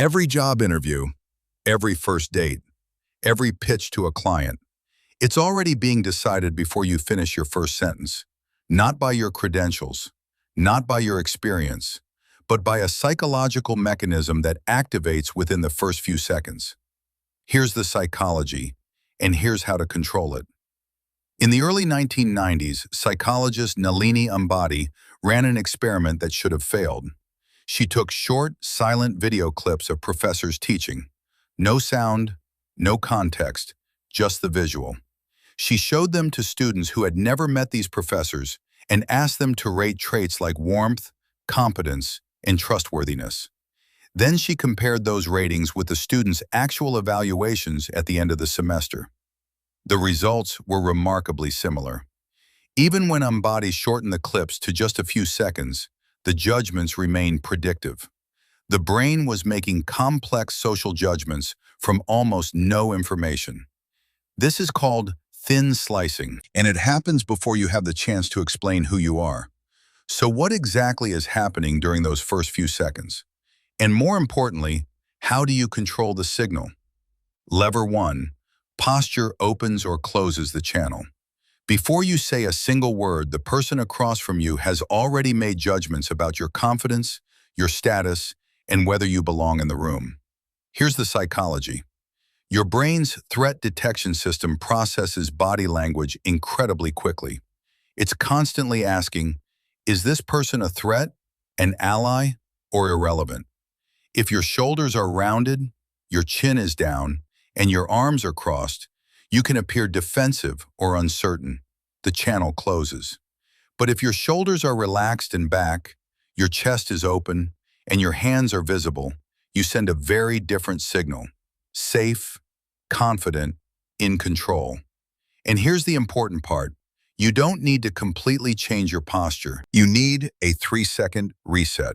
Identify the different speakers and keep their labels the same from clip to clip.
Speaker 1: Every job interview, every first date, every pitch to a client, it's already being decided before you finish your first sentence, not by your credentials, not by your experience, but by a psychological mechanism that activates within the first few seconds. Here's the psychology, and here's how to control it. In the early 1990s, psychologist Nalini Ambady ran an experiment that should have failed. She took short, silent video clips of professors teaching. No sound, no context, just the visual. She showed them to students who had never met these professors and asked them to rate traits like warmth, competence, and trustworthiness. Then she compared those ratings with the students' actual evaluations at the end of the semester. The results were remarkably similar. Even when Ambady shortened the clips to just a few seconds, the judgments remained predictive. The brain was making complex social judgments from almost no information. This is called thin slicing, and it happens before you have the chance to explain who you are. So what exactly is happening during those first few seconds? And more importantly, how do you control the signal? Lever 1. Posture opens or closes the channel. Before you say a single word, the person across from you has already made judgments about your confidence, your status, and whether you belong in the room. Here's the psychology. Your brain's threat detection system processes body language incredibly quickly. It's constantly asking, is this person a threat, an ally, or irrelevant? If your shoulders are rounded, your chin is down, and your arms are crossed, you can appear defensive or uncertain. The channel closes. But if your shoulders are relaxed and back, your chest is open, and your hands are visible, you send a very different signal. Safe, confident, in control. And here's the important part. You don't need to completely change your posture. You need a 3-second reset.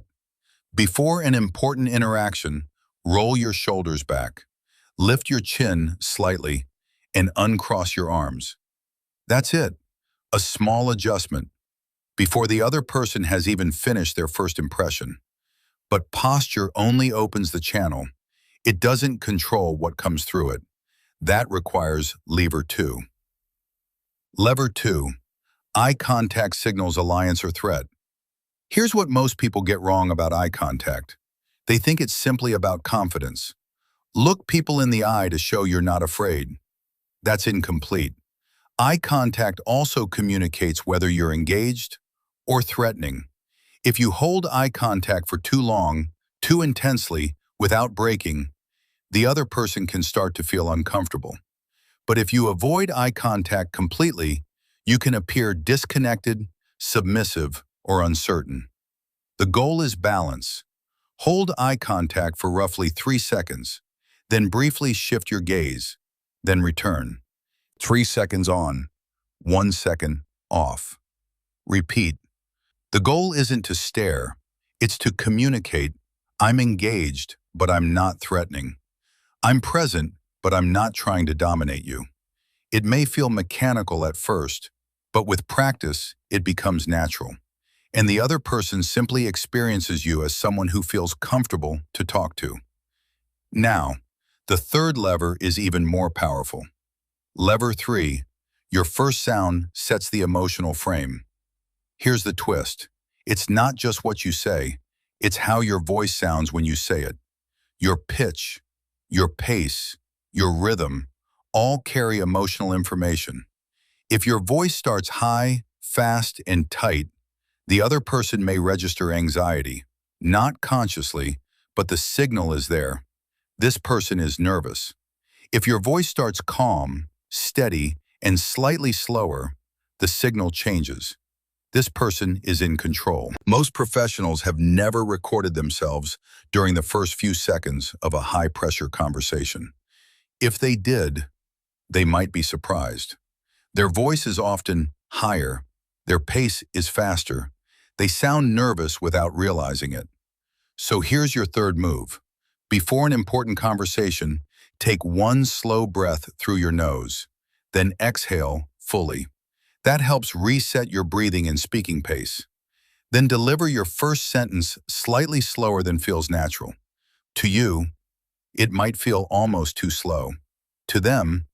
Speaker 1: Before an important interaction, roll your shoulders back. Lift your chin slightly and uncross your arms. That's it. A small adjustment before the other person has even finished their first impression. But posture only opens the channel. It doesn't control what comes through it. That requires lever 2. Lever 2. Eye contact signals alliance or threat. Here's what most people get wrong about eye contact. They think it's simply about confidence. Look people in the eye to show you're not afraid. That's incomplete. Eye contact also communicates whether you're engaged or threatening. If you hold eye contact for too long, too intensely, without breaking, the other person can start to feel uncomfortable. But if you avoid eye contact completely, you can appear disconnected, submissive, or uncertain. The goal is balance. Hold eye contact for roughly 3 seconds, then briefly shift your gaze, then return. 3 seconds on, 1 second off. Repeat. The goal isn't to stare, it's to communicate. I'm engaged, but I'm not threatening. I'm present, but I'm not trying to dominate you. It may feel mechanical at first, but with practice, it becomes natural. And the other person simply experiences you as someone who feels comfortable to talk to. Now, the third lever is even more powerful. Lever 3, your first sound sets the emotional frame. Here's the twist. It's not just what you say, it's how your voice sounds when you say it. Your pitch, your pace, your rhythm, all carry emotional information. If your voice starts high, fast, and tight, the other person may register anxiety, not consciously, but the signal is there. This person is nervous. If your voice starts calm, steady, and slightly slower, the signal changes. This person is in control. Most professionals have never recorded themselves during the first few seconds of a high-pressure conversation. If they did, they might be surprised. Their voice is often higher, their pace is faster, they sound nervous without realizing it. So here's your third move. Before an important conversation, take one slow breath through your nose, then exhale fully. That helps reset your breathing and speaking pace. Then deliver your first sentence slightly slower than feels natural. To you, It might feel almost too slow. To them,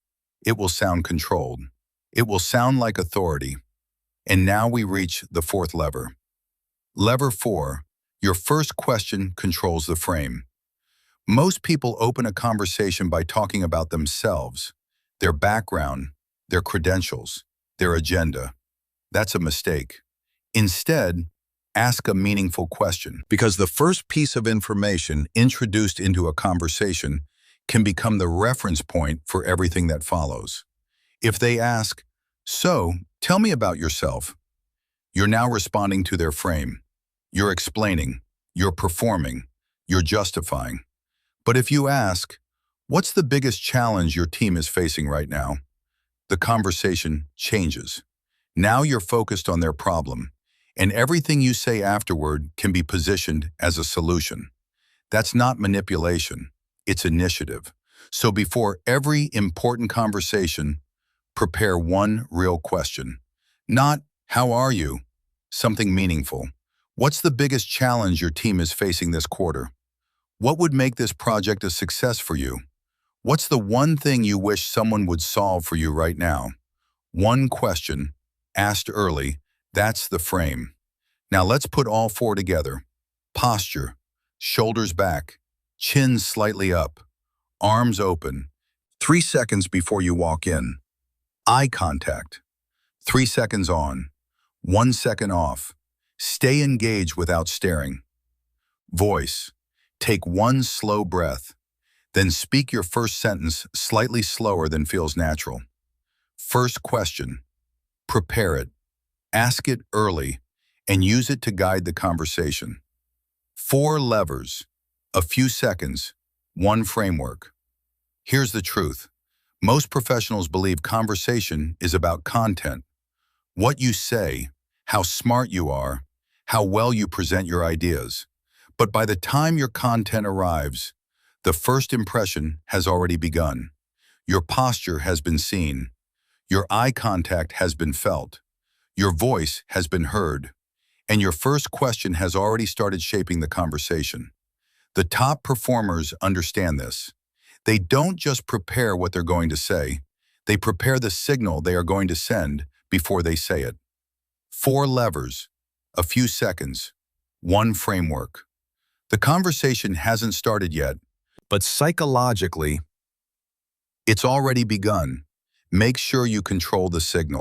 Speaker 1: it will sound controlled. It will sound like authority. And now we reach the fourth lever. Lever 4, your first question controls the frame. Most people open a conversation by talking about themselves, their background, their credentials, their agenda. That's a mistake. Instead, ask a meaningful question, because the first piece of information introduced into a conversation can become the reference point for everything that follows. If they ask, "So, tell me about yourself," you're now responding to their frame. You're explaining, you're performing, you're justifying. But if you ask, "What's the biggest challenge your team is facing right now?" the conversation changes. Now you're focused on their problem, and everything you say afterward can be positioned as a solution. That's not manipulation, it's initiative. So before every important conversation, prepare one real question. Not, "How are you?" Something meaningful. What's the biggest challenge your team is facing this quarter? What would make this project a success for you? What's the one thing you wish someone would solve for you right now? One question, asked early, that's the frame. Now let's put all four together. Posture, shoulders back, chin slightly up, arms open. 3 seconds before you walk in. Eye contact. 3 seconds on, 1 second off. Stay engaged without staring. Voice. Take one slow breath. Then speak your first sentence slightly slower than feels natural. First question. Prepare it. Ask it early and use it to guide the conversation. 4 levers. A few seconds. 1 framework. Here's the truth. Most professionals believe conversation is about content. What you say, how smart you are, how well you present your ideas. But by the time your content arrives, the first impression has already begun. Your posture has been seen. Your eye contact has been felt. Your voice has been heard. And your first question has already started shaping the conversation. The top performers understand this. They don't just prepare what they're going to say. They prepare the signal they are going to send before they say it. 4 levers, a few seconds, 1 framework. The conversation hasn't started yet, but psychologically, it's already begun. Make sure you control the signal.